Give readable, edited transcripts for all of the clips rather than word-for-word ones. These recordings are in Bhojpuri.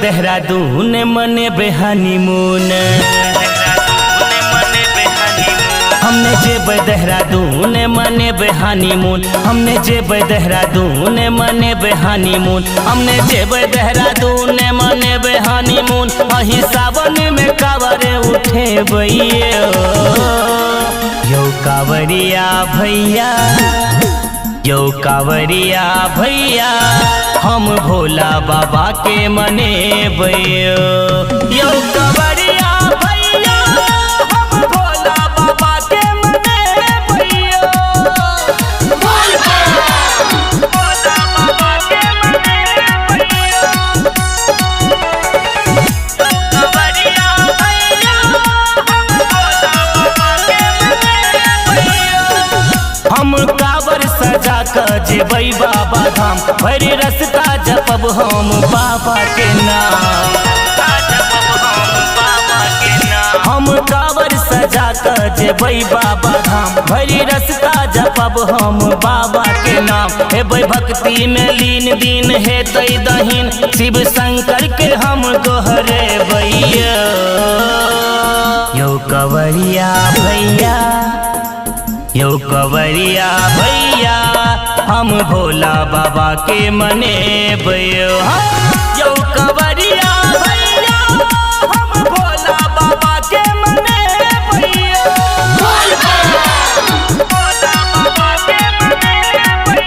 देहरादून मनेबे हनीमून। हमने जेबै देहरादून मनेबे हनीमून। हमने जेबै देहरादून मनेबे हनीमून। हमने जेबै देहरादून मनेबे हनीमून। अही सावन में कांवरे उठेबै यो कांवरिया भैया, यो कांवरिया भैया हम भोला बाबा के मनेबै यो कांवरिया भैया हम भोला बाबा के मनेबै भोला बाबा के मनेबै कांवरिया भैया हम भोला बाबा के मनेबै। हम कांवर सजा कर जेबै बाबा धाम, भरी रास्ता जपब हम बाबा के नाम। हम कांवर सजा कर जेबै बाबा धाम, भरी रास्ता जपब हम बाबा के नाम। हेबै भक्ति में लीन दिन हेतै दहीन, शिव शंकर के हम गोहरेबै यो कांवरिया भैया, यो कांवरिया भैया हम भोला बाबा के मनेबै यो कांवरिया भैया हम भोला बाबा के मनेबै भोला बाबा के मनेबै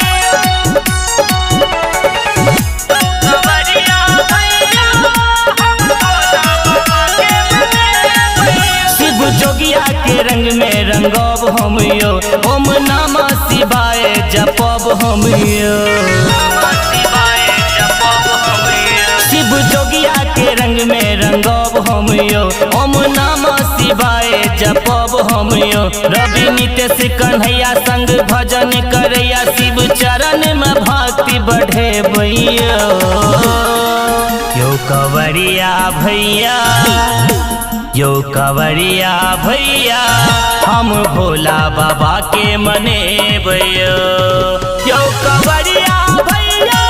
कांवरिया भैया हम भोला बाबा के मनेबै। शिव जोगिया के रंग में रंगब हम यो, ओम नमः शिवाय जपब हम यो। शिव जोगिया के रंग में रंगब हम यो, ओम नमः शिवाय जपब हम यो। रवि नितेश कन्हैया संग भजन करैया, शिव चरण में भक्ति बढ़ेबै यो कांवरिया भैया, यो कांवरिया भैया हम भोला बाबा के मनेबै यो कांवरिया भैया।